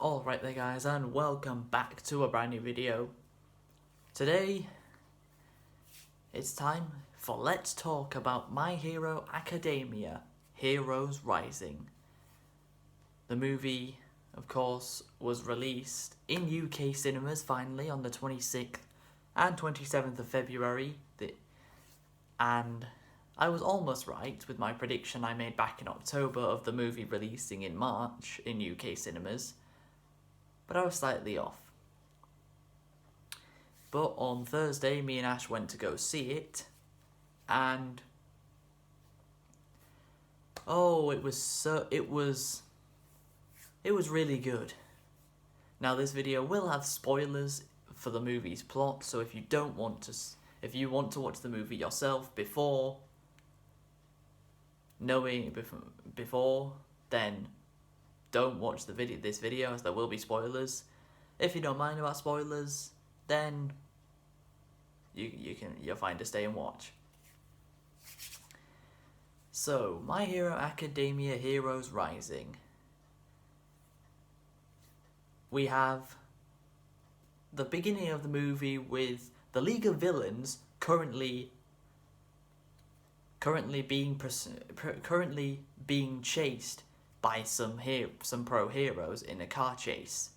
Alright there guys, and welcome back to a brand new video. Today, it's time for Let's Talk About My Hero Academia, Heroes Rising. The movie, of course, was released in UK cinemas finally on the 26th and 27th of February, and I was almost right with my prediction I made back in October of the movie releasing in March in UK cinemas. But I was slightly off. But on Thursday, me and Ash went to go see it, and it was really good. Now this video will have spoilers for the movie's plot, so if you want to watch the movie yourself before, then don't watch this video, as there will be spoilers. If you don't mind about spoilers, then you're fine to stay and watch. So, My Hero Academia Heroes Rising. We have the beginning of the movie with the League of Villains currently being chased by some pro heroes in a car chase.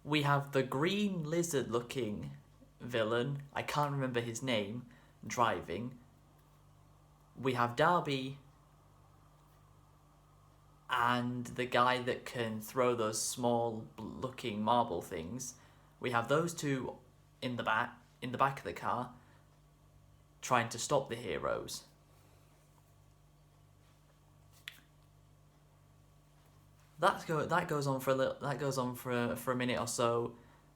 We have the green lizard looking villain, I can't remember his name, driving. We have Darby and the guy that can throw those small looking marble things. We have those two in the back of the car trying to stop the heroes. That goes on for a minute or so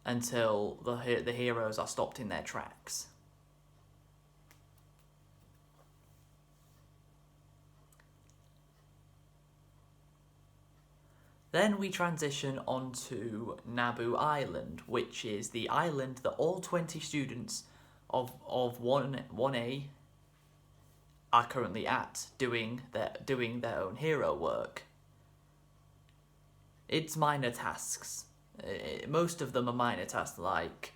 until the heroes are stopped in their tracks. Then we transition onto Naboo Island, which is the island that all 20 students of 1A are currently at, doing their own hero work. It's minor tasks. Most of them are minor tasks, like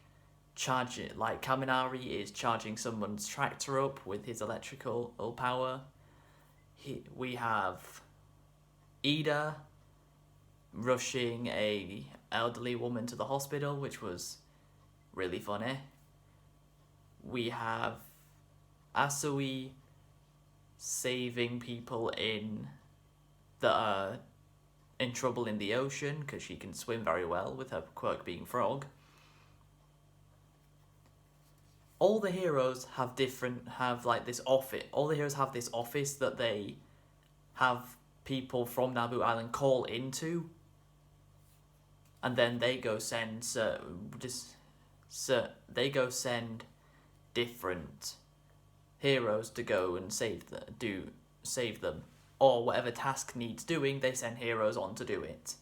Kaminari is charging someone's tractor up with his electrical power. We have Ida rushing a elderly woman to the hospital, which was really funny. We have Asui saving people that are in trouble in the ocean, because she can swim very well with her quirk being frog. All the heroes have this office. All the heroes have this office that they have people from Naboo Island call into, and then they go send different heroes to go and save them. Or whatever task needs doing, they send heroes on to do it.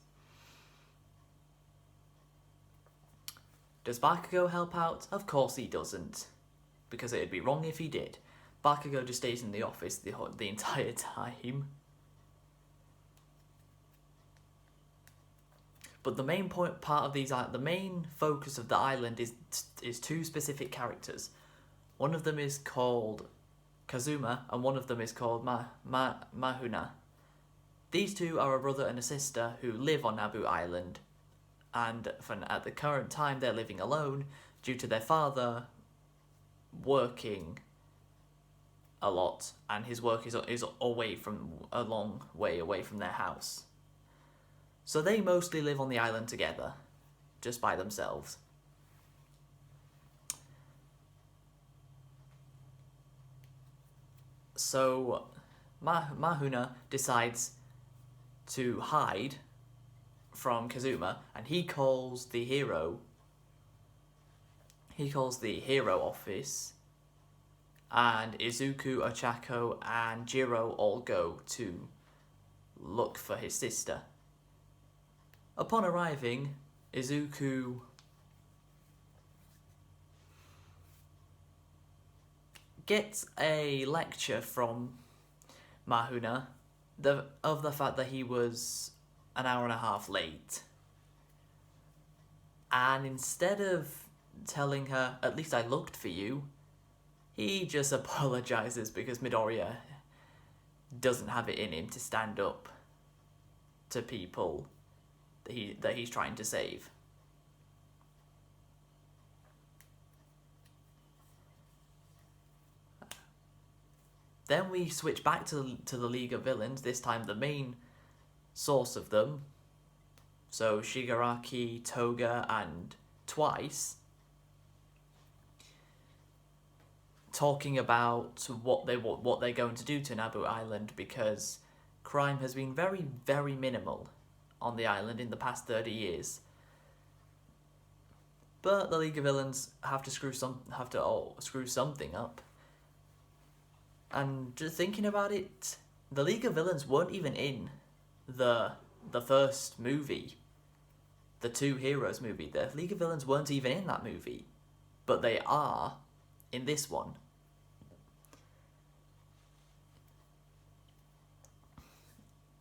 Does Bakugo help out? Of course he doesn't, because it'd be wrong if he did. Bakugo just stays in the office the entire time. But the main the main focus of the island is two specific characters. One of them is called Kazuma, and one of them is called Mahuna. These two are a brother and a sister who live on Naboo Island, and at the current time they're living alone due to their father working a lot, and his work is a long way away from their house. So they mostly live on the island together, just by themselves. So Mahuna decides to hide from Kazuma, and he calls the hero office, and Izuku, Ochako, and Jiro all go to look for his sister. Upon arriving, Izuku gets a lecture from Mahuna of the fact that he was an hour and a half late. And instead of telling her, at least I looked for you, he just apologizes because Midoriya doesn't have it in him to stand up to people that he's trying to save. Then we switch back to the League of Villains, this time the main source of them. So Shigaraki, Toga, and Twice talking about what they're going to do to Naboo Island, because crime has been very, very minimal on the island in the past 30 years. But the League of Villains have to screw something up. And just thinking about it, the League of Villains weren't even in the first movie, the Two Heroes movie. The League of Villains weren't even in that movie, but they are in this one.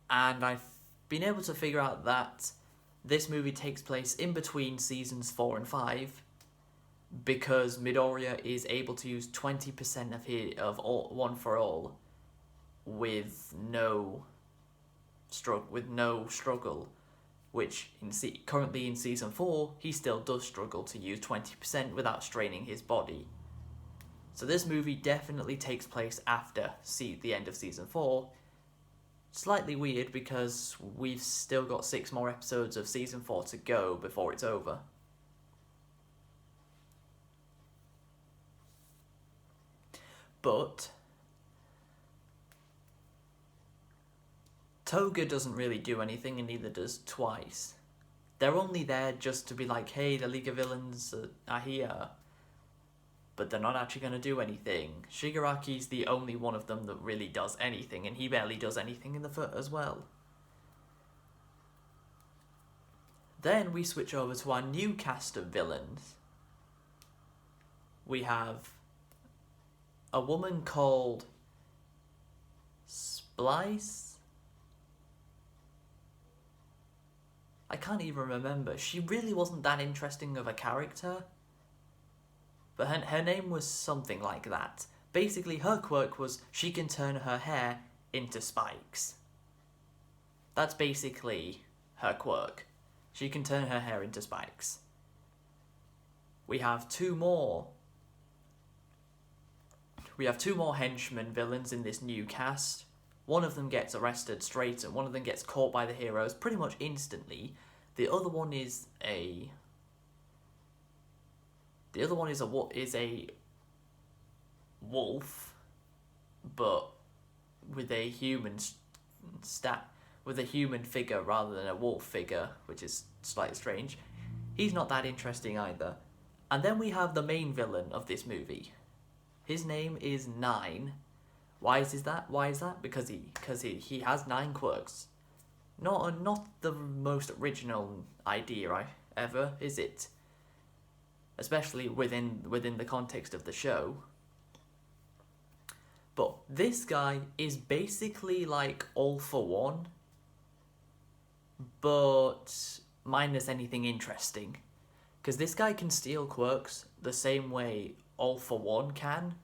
And I've been able to figure out that this movie takes place in between seasons 4 and 5, because Midoriya is able to use 20% of One for All with no struggle, which currently in season 4 he still does struggle to use 20% without straining his body. So this movie definitely takes place after the end of season 4. Slightly weird because we've still got 6 more episodes of season 4 to go before it's over. But Toga doesn't really do anything, and neither does Twice. They're only there just to be like, hey, the League of Villains are here. But they're not actually going to do anything. Shigaraki's the only one of them that really does anything, and he barely does anything in the foot as well. Then we switch over to our new cast of villains. We have a woman called Splice. I can't even remember. She really wasn't that interesting of a character. But her name was something like that. Basically, her quirk was she can turn her hair into spikes. That's basically her quirk. She can turn her hair into spikes. We have two more henchmen villains in this new cast. One of them gets arrested straight, and one of them gets caught by the heroes pretty much instantly. The other one is a wolf, but with a human with a human figure rather than a wolf figure, which is slightly strange. He's not that interesting either. And then we have the main villain of this movie. His name is Nine. Why is that? Because he has 9 quirks. Not the most original idea ever, is it? Especially within the context of the show. But this guy is basically like All For One, but minus anything interesting. Because this guy can steal quirks the same way All For One can.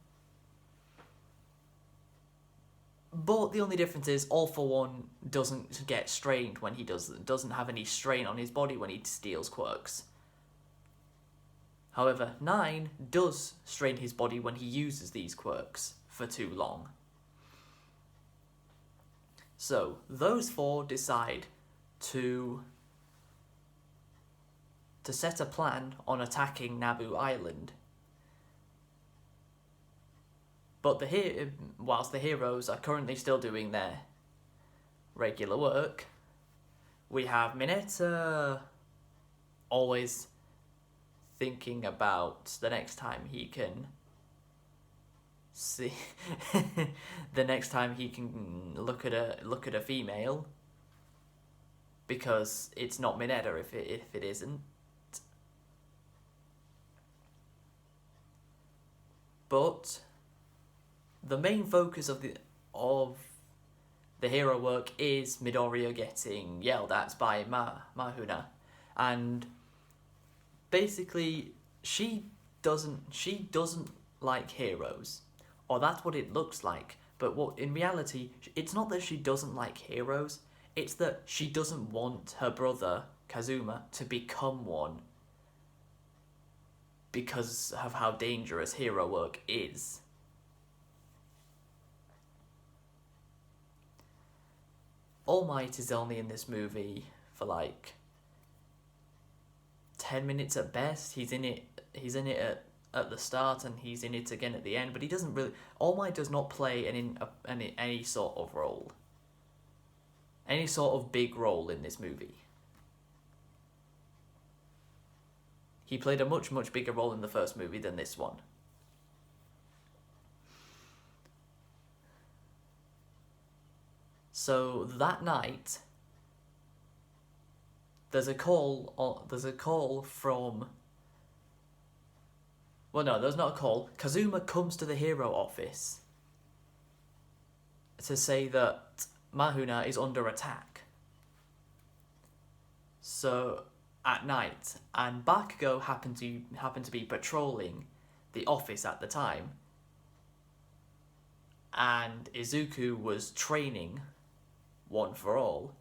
But the only difference is All For One doesn't get strained when he doesn't have any strain on his body when he steals quirks. However, Nine does strain his body when he uses these quirks for too long. So, those 4 decide to set a plan on attacking Naboo Island. But whilst the heroes are currently still doing their regular work, we have Mineta always thinking about the next time he can see the next time he can look at a female, because it's not Mineta if it isn't. But the main focus of the hero work is Midoriya getting yelled at by Mahuna, and basically she doesn't like heroes, or that's what it looks like. But what in reality, it's not that she doesn't like heroes. It's that she doesn't want her brother Kazuma to become one because of how dangerous hero work is. All Might is only in this movie for like 10 minutes at best. He's in it at the start, and he's in it again at the end, but he doesn't really... All Might does not play any sort of role. Any sort of big role in this movie. He played a much, much bigger role in the first movie than this one. So that night, there's a call from... Well, no, there's not a call. Kazuma comes to the hero office to say that Mahuna is under attack. So, at night, and Bakugo happened to be patrolling the office at the time, and Izuku was training One for All.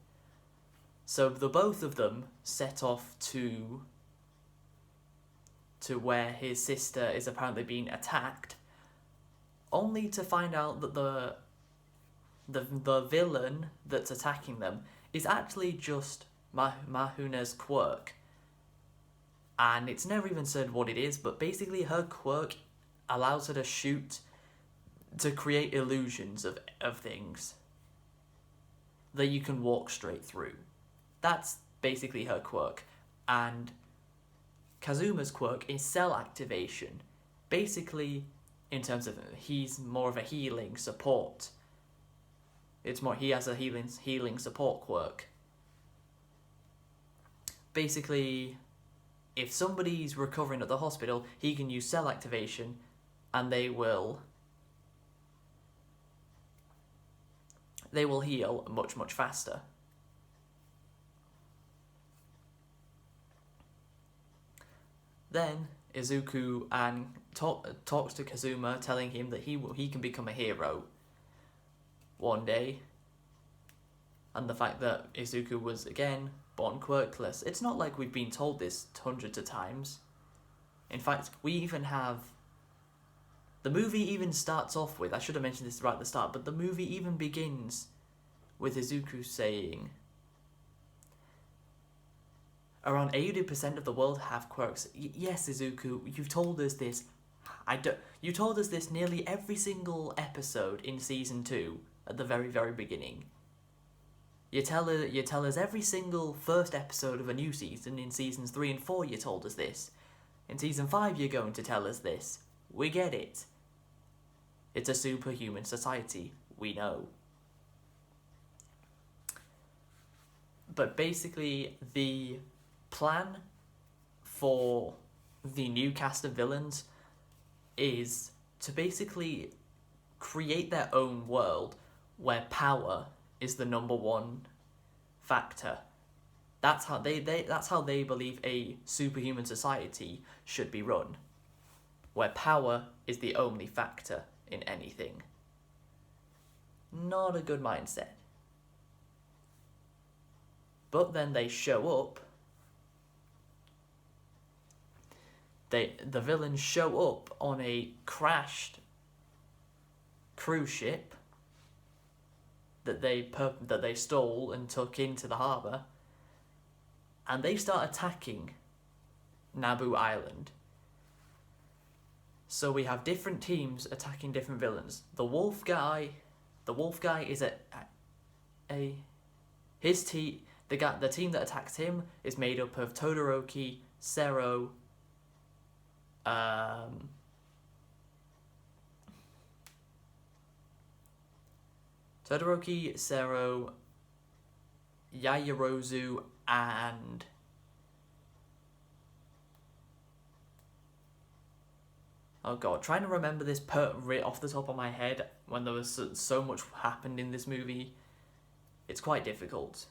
So the both of them set off to where his sister is apparently being attacked, only to find out that the villain that's attacking them is actually just Mahuna's quirk. And it's never even said what it is, but basically her quirk allows her to shoot, to create illusions of things that you can walk straight through. That's basically her quirk. And Kazuma's quirk is cell activation. Basically, in terms of, he's more of a healing support. He has a healing support quirk. Basically, if somebody's recovering at the hospital, he can use cell activation, and they will heal much, much faster. Then Izuku talks to Kazuma, telling him that he can become a hero one day, and the fact that Izuku was again born quirkless. It's not like we've been told this hundreds of times. In fact, we even have... The movie even starts off with... I should have mentioned this right at the start, but the movie even begins with Izuku saying... Around 80% of the world have quirks. Yes, Izuku, you've told us this. You told us this nearly every single episode in Season 2, at the very, very beginning. You tell us every single first episode of a new season. In Seasons 3 and 4 you told us this. In Season 5 you're going to tell us this. We get it. It's a superhuman society, we know. But basically, the plan for the new cast of villains is to basically create their own world where power is the number one factor. That's how they believe a superhuman society should be run, where power is the only factor in anything. Not a good mindset. But then they show up. The villains show up on a crashed cruise ship that they stole and took into the harbour, and they start attacking Naboo Island. So we have different teams attacking different villains. The wolf guy is his team. The team that attacks him is made up of Todoroki, Sero, Yaoyorozu, and oh god, trying to remember this right off the top of my head when there was so much happened in this movie. It's quite difficult.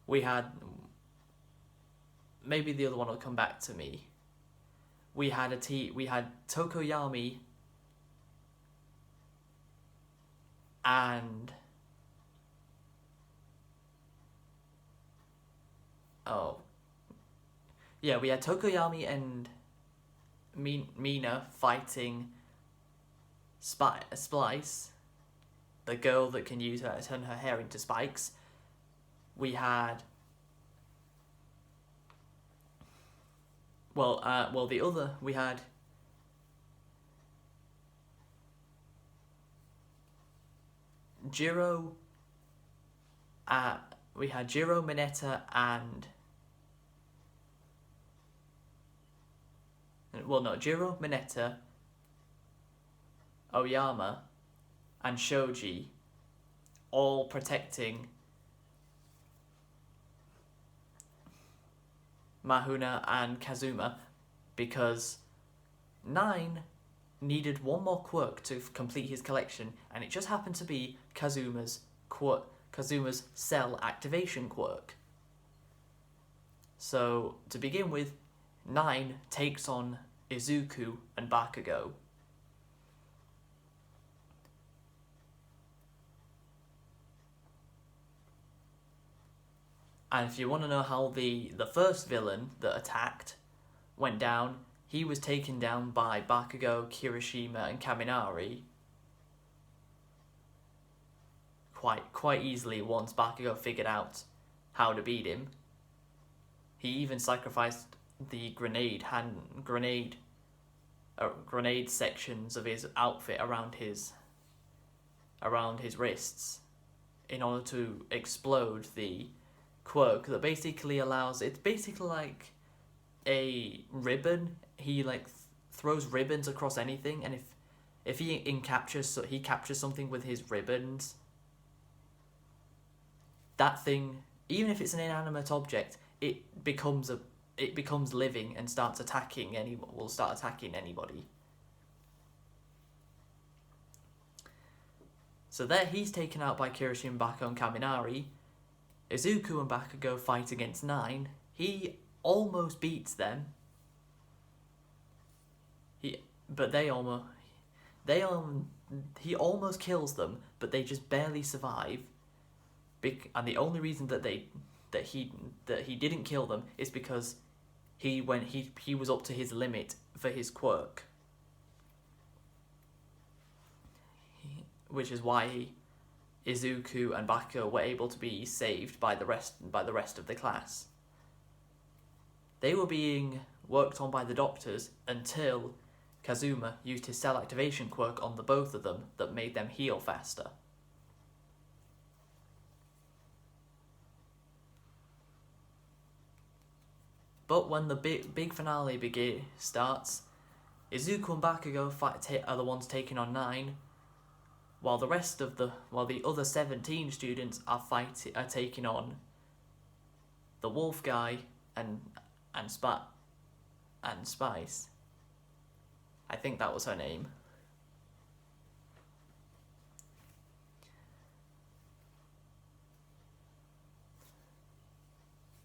We had... Maybe the other one will come back to me. We had Tokoyami and... Oh. Yeah, we had Tokoyami and Mina fighting Splice, the girl that can use her turn her hair into spikes. We had we had Jiro. We had Jiro, Mineta, and Jiro, Mineta, Oyama, and Shoji, all protecting Mahuna and Kazuma, because 9 needed one more quirk to complete his collection, and it just happened to be Kazuma's cell activation quirk. So, to begin with, 9 takes on Izuku and Bakugo. And if you want to know how the first villain that attacked went down, he was taken down by Bakugo, Kirishima, and Kaminari quite easily once Bakugo figured out how to beat him. He even sacrificed the grenade sections of his outfit around his wrists in order to explode the quirk that basically allows... It's basically like a ribbon. He throws ribbons across anything, and if he captures something with his ribbons, that thing, even if it's an inanimate object, it becomes living and starts attacking anybody. So there he's taken out by Kirishima, Bakugo, and Kaminari. Izuku and Bakugo fight against 9. He almost beats them. He almost kills them, but they just barely survive. And the only reason that he didn't kill them is because he was up to his limit for his quirk, which is why Izuku and Bakugo were able to be saved by the rest of the class. They were being worked on by the doctors until Kazuma used his cell activation quirk on the both of them that made them heal faster. But when the big finale starts, Izuku and Bakugo are the ones taking on 9, while the other 17 students are taking on the wolf guy and Spice. I think that was her name.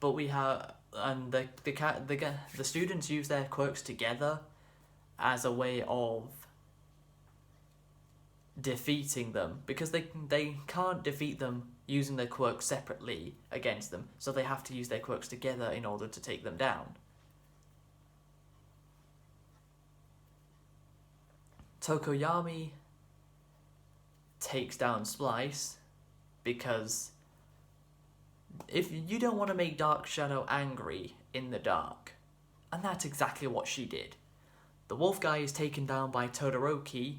But we have, and the students use their quirks together as a way of defeating them, because they can't defeat them using their quirks separately against them, so they have to use their quirks together in order to take them down. Tokoyami takes down Splice because if you don't want to make Dark Shadow angry in the dark, and that's exactly what she did. The wolf guy is taken down by Todoroki,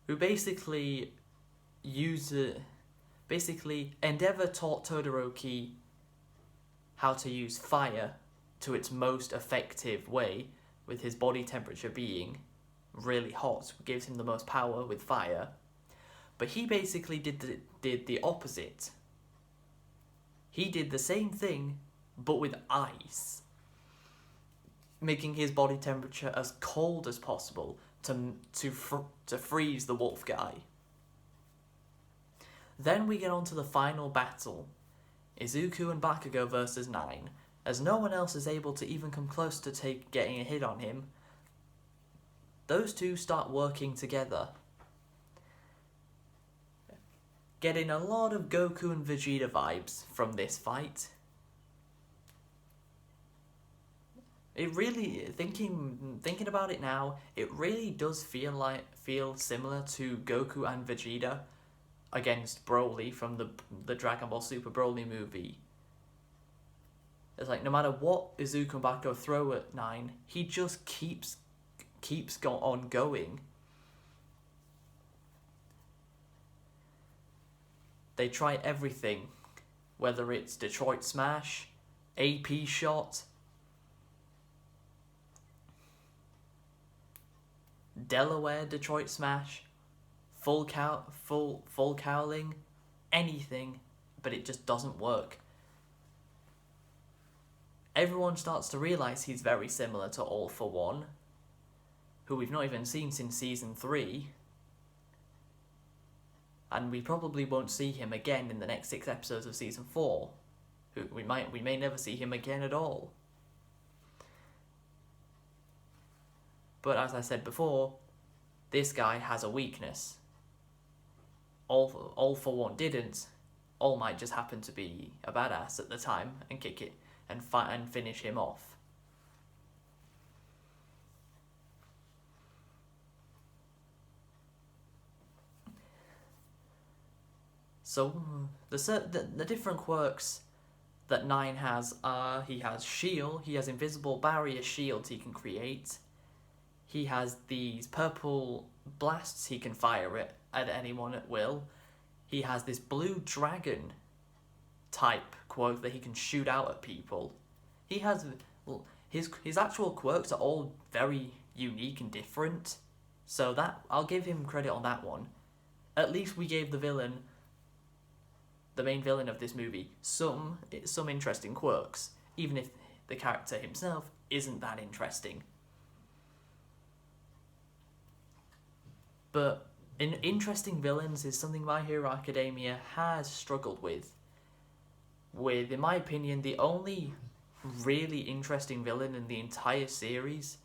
who basically Endeavor taught Todoroki how to use fire to its most effective way, with his body temperature being really hot, gives him the most power with fire. But he basically did the opposite. He did the same thing, but with ice, making his body temperature as cold as possible to freeze the wolf guy. Then we get on to the final battle, Izuku and Bakugo versus 9. As no one else is able to even come close to getting a hit on him, those two start working together. Getting a lot of Goku and Vegeta vibes from this fight. It really, thinking about it now, it really does feel similar to Goku and Vegeta against Broly from the Dragon Ball Super Broly movie. It's like no matter what Izuku and Bakugo throw at 9, he just keeps on going. They try everything, whether it's Detroit Smash, AP Shot, Delaware Detroit Smash, full cowling, anything, but it just doesn't work. Everyone starts to realise he's very similar to All For One, who we've not even seen since Season 3, and we probably won't see him again in the next 6 episodes of Season 4. We may never see him again at all. But as I said before, this guy has a weakness. All For One didn't. All Might just happened to be a badass at the time and kick it and fight and finish him off. So the different quirks that 9 has are, he has shield, he has invisible barrier shields he can create. He has these purple blasts he can fire at anyone at will. He has this blue dragon type quirk that he can shoot out at people. He has his actual quirks are all very unique and different. So that I'll give him credit on that one. At least we gave the main villain of this movie, some interesting quirks, even if the character himself isn't that interesting. But interesting villains is something My Hero Academia has struggled with, in my opinion, the only really interesting villain in the entire series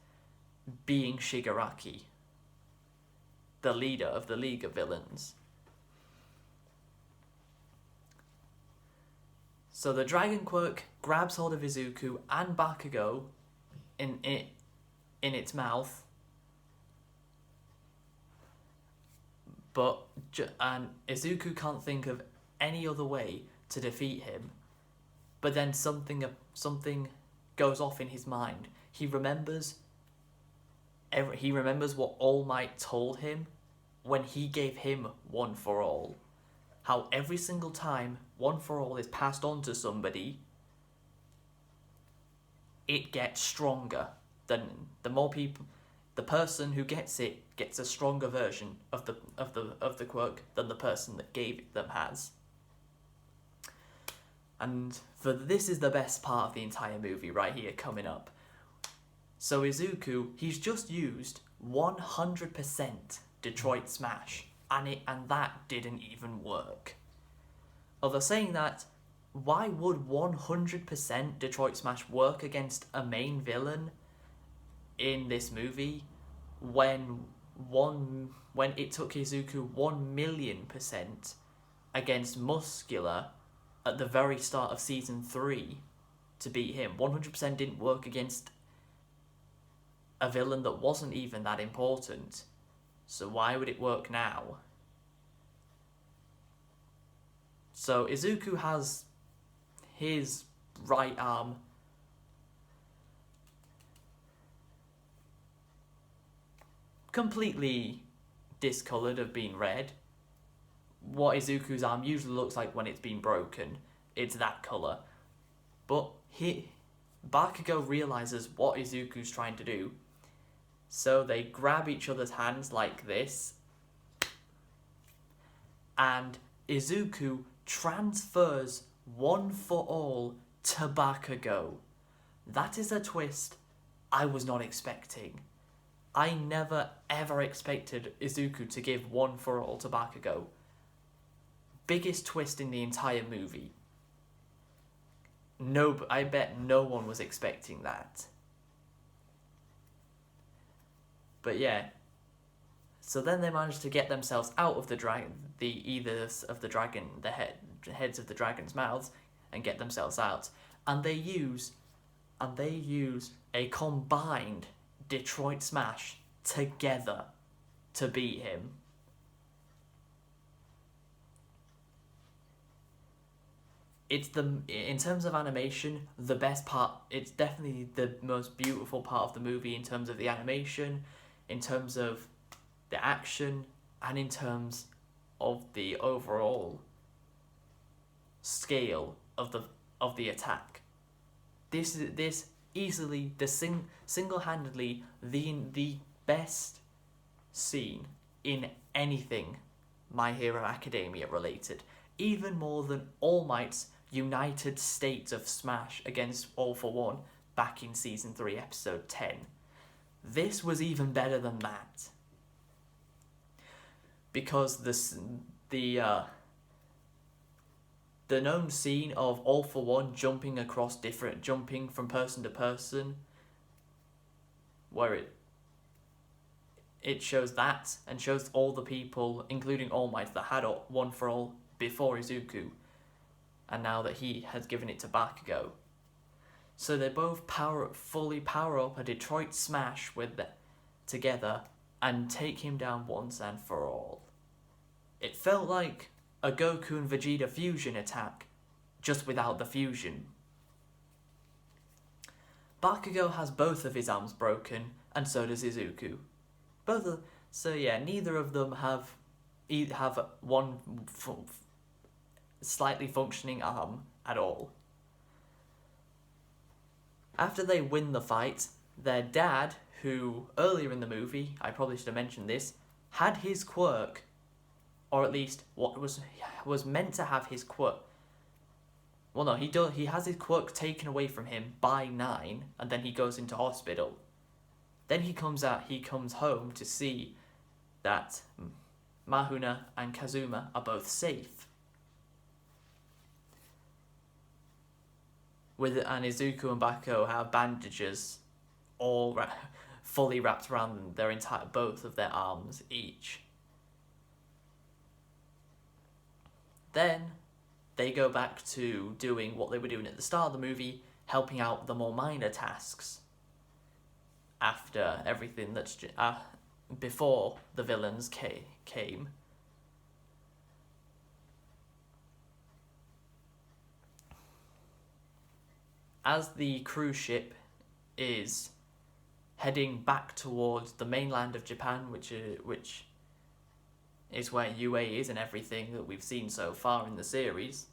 being Shigaraki, the leader of the League of Villains. So the Dragon Quirk grabs hold of Izuku and Bakugo in its mouth, and Izuku can't think of any other way to defeat him. But then something goes off in his mind. He remembers what All Might told him when he gave him One For All. How every single time One For All is passed on to somebody, it gets stronger. The more people, the person who gets it gets a stronger version of the quirk than the person that gave it them has. And this is the best part of the entire movie right here coming up. So Izuku, he's just used 100% Detroit Smash, and that didn't even work. Although saying that, why would 100% Detroit Smash work against a main villain in this movie when it took Izuku 1,000,000% against Muscular at the very start of Season 3 to beat him? 100% didn't work against a villain that wasn't even that important. So why would it work now? So Izuku has his right arm completely discoloured of being red. What Izuku's arm usually looks like when it's been broken, it's that colour. But Bakugo realises what Izuku's trying to do. So they grab each other's hands like this, and Izuku transfers One For All to Bakugo. That is a twist I was not expecting. I never ever expected Izuku to give one for all to Bakugo. Biggest twist in the entire movie. No, I bet no one was expecting that. But yeah. So then they managed to get themselves out of the heads of the dragon's mouths, and get themselves out. And they use a combined Detroit Smash together to beat him. It's in terms of animation, the best part. It's definitely the most beautiful part of the movie in terms of the animation, in terms of the action, and in terms of the overall scale of the attack. This easily single-handedly the best scene in anything My Hero Academia related, even more than All Might's United States of Smash against All For One back in Season 3, Episode 10. This was even better than that. Because the known scene of All For One jumping from person to person, where it shows that, and shows all the people, including All Might, that had One For All before Izuku, and now that he has given it to Bakugo. So they both fully power up a Detroit Smash together and take him down once and for all. It felt like a Goku and Vegeta fusion attack, just without the fusion. Bakugo has both of his arms broken, and so does Izuku. Neither of them have one slightly functioning arm at all. After they win the fight, their dad, who earlier in the movie, I probably should have mentioned this, had his quirk, or at least what was meant to have his quirk. Well, no, he has his quirk taken away from him by 9, and then he goes into hospital. Then he comes home to see that Mahuna and Kazuma are both safe. And Izuku and Bakugo have bandages all fully wrapped around both of their arms each. Then they go back to doing what they were doing at the start of the movie, helping out the more minor tasks. After everything before the villains came. As the cruise ship is heading back towards the mainland of Japan, which is where UA is and everything that we've seen so far in the series,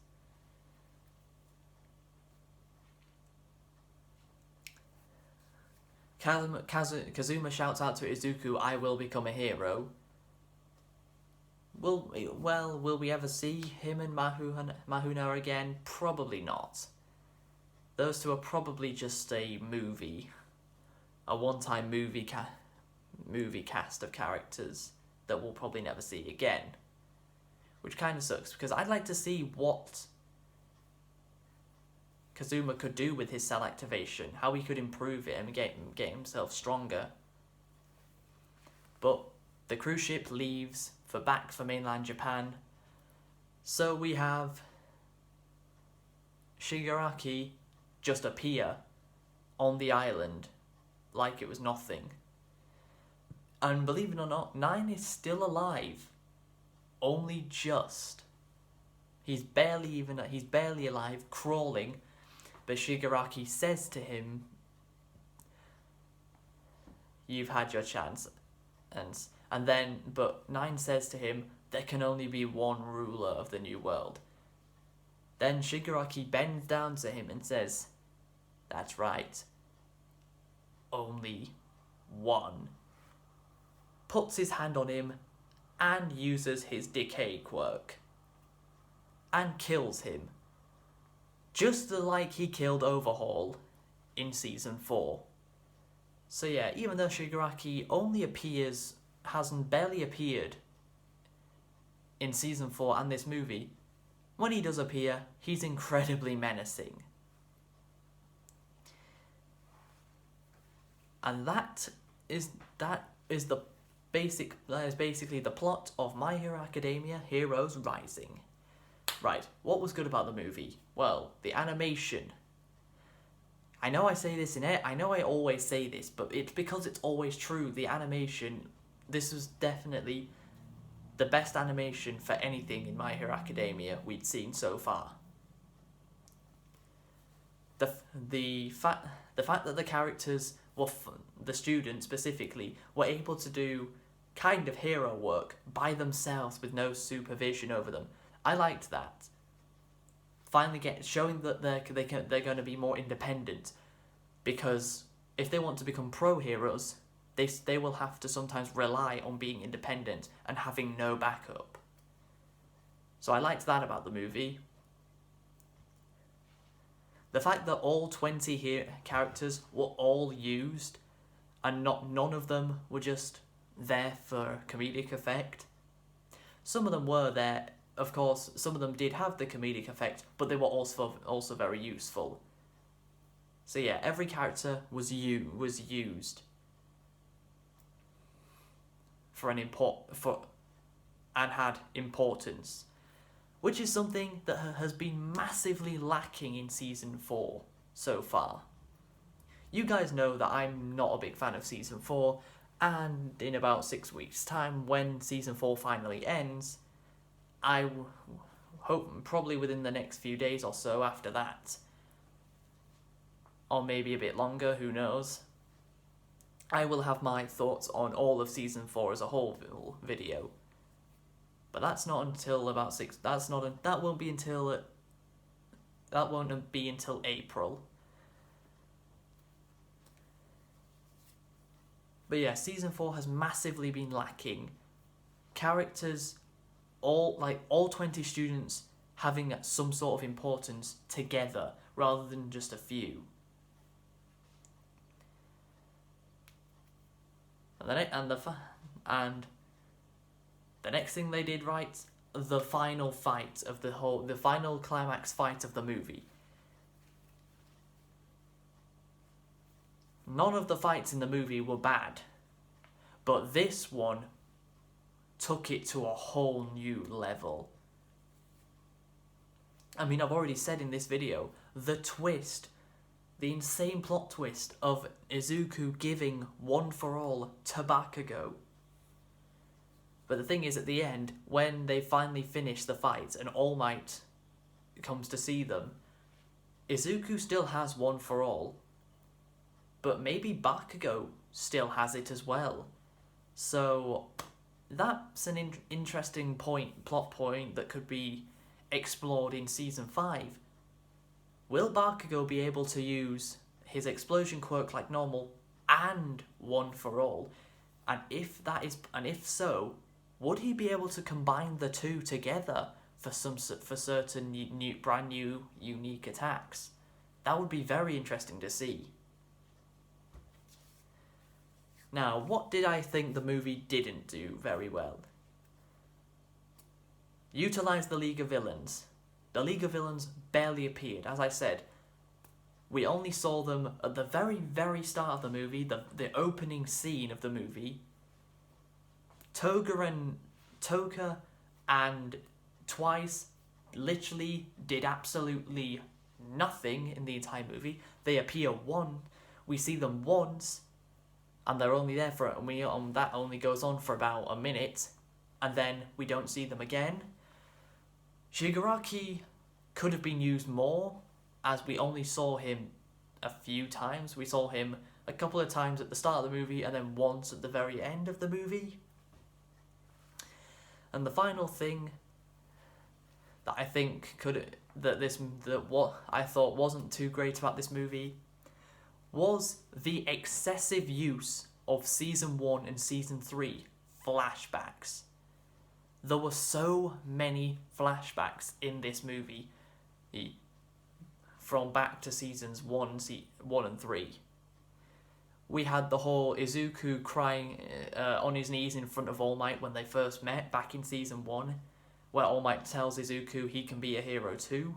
Kazuma shouts out to Izuku, "I will become a hero." Will we ever see him and Mahuna again? Probably not. Those two are probably just a one-time movie cast of characters that we'll probably never see again. Which kind of sucks, because I'd like to see what Kazuma could do with his cell activation, how he could improve it and get himself stronger. But the cruise ship leaves back for mainland Japan, so we have Shigaraki just appear on the island like it was nothing. And believe it or not, 9 is still alive. Only just. He's barely alive, crawling. But Shigaraki says to him, "You've had your chance." But 9 says to him, "There can only be one ruler of the new world." Then Shigaraki bends down to him and says, "That's right. Only one." Puts his hand on him and uses his decay quirk. And kills him. Just like he killed Overhaul in Season 4. So yeah, even though Shigaraki only hasn't barely appeared in season 4 and this movie, when he does appear, he's incredibly menacing. And that is basically the plot of My Hero Academia Heroes Rising. Right, what was good about the movie? Well, the animation. I know I always say this, but it's because it's always true. The animation, this was definitely the best animation for anything in My Hero Academia we'd seen so far. The fact that the characters the students specifically were able to do kind of hero work by themselves with no supervision over them. I liked that. Finally showing that they're going to be more independent, because if they want to become pro heroes, they will have to sometimes rely on being independent and having no backup. So I liked that about the movie. The fact that all 20 characters were all used, and none of them were just there for comedic effect. Some of them were there, of course. Some of them did have the comedic effect, but they were also very useful. So yeah, every character was used and had importance, which is something that has been massively lacking in Season 4 so far. You guys know that I'm not a big fan of Season 4, and in about 6 weeks' time, when Season 4 finally ends, I hope probably within the next few days or so after that, or maybe a bit longer, who knows, I will have my thoughts on all of Season 4 as a whole video. But that's not until about that won't be until April. But yeah, Season 4 has massively been lacking. Characters, all 20 students having some sort of importance together rather than just a few. And the next thing they did right, the final climax fight of the movie. None of the fights in the movie were bad, but this one took it to a whole new level. I mean, I've already said in this video, the insane plot twist of Izuku giving One for All to Bakugo. But the thing is, at the end, when they finally finish the fight and All Might comes to see them, Izuku still has One for All, but maybe Bakugo still has it as well. So that's an interesting plot point that could be explored in Season 5. Will Bakugo be able to use his explosion quirk like normal and One for All? And if so, would he be able to combine the two together for certain brand new unique attacks? That would be very interesting to see. Now, what did I think the movie didn't do very well? Utilize the League of Villains. The League of Villains barely appeared. As I said, we only saw them at the very, very start of the movie, the opening scene of the movie. Toga and Twice literally did absolutely nothing in the entire movie. They appear we see them once, and they're only there that only goes on for about a minute, and then we don't see them again. Shigaraki could have been used more, as we only saw him a few times. We saw him a couple of times at the start of the movie, and then once at the very end of the movie. And the final thing that I think what I thought wasn't too great about this movie was the excessive use of Season 1 and Season 3 flashbacks. There were so many flashbacks in this movie from back to Seasons 1 and 3. we had the whole Izuku crying on his knees in front of All Might when they first met back in Season 1, where All Might tells Izuku he can be a hero too.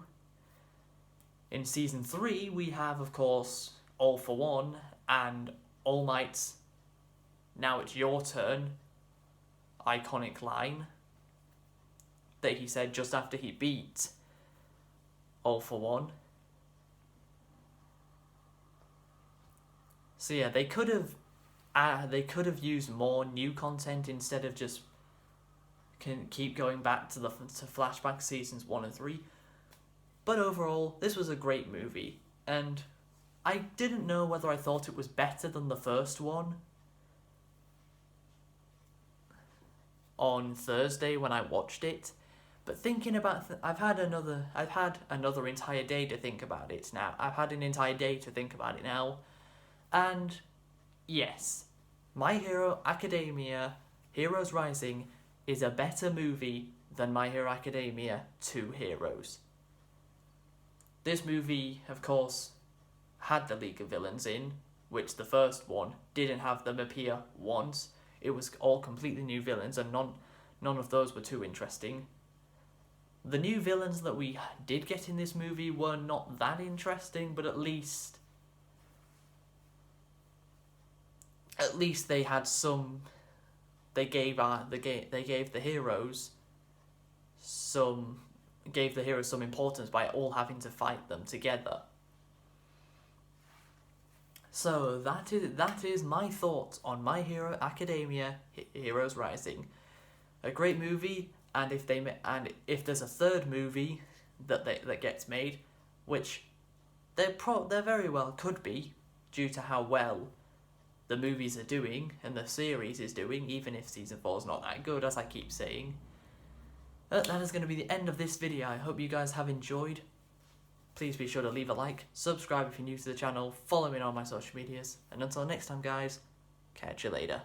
In Season 3, we have, of course, All for One, and All Might's "Now it's your turn" iconic line that he said just after he beat All for One. So yeah, they could have used more new content instead of just keep going back to flashback seasons 1 and 3. But overall, this was a great movie, and I didn't know whether I thought it was better than the first one on Thursday when I watched it. But thinking about I've had another entire day to think about it now. I've had an entire day to think about it now. And yes, My Hero Academia Heroes Rising is a better movie than My Hero Academia 2 Heroes. This movie, of course, had the League of Villains in, which the first one didn't have them appear once. It was all completely new villains, and none of those were too interesting. The new villains that we did get in this movie were not that interesting, but at least they had some. They gave the heroes some importance by all having to fight them together. So that is my thoughts on My Hero Academia Heroes Rising. A great movie, and if there's a third movie that gets made, which there very well could be, due to how well the movies are doing and the series is doing, even if season 4 is not that good, as I keep saying. That is going to be the end of this video. I hope you guys have enjoyed. Please be sure to leave a like, subscribe if you're new to the channel, follow me on all my social medias, and until next time guys, catch you later.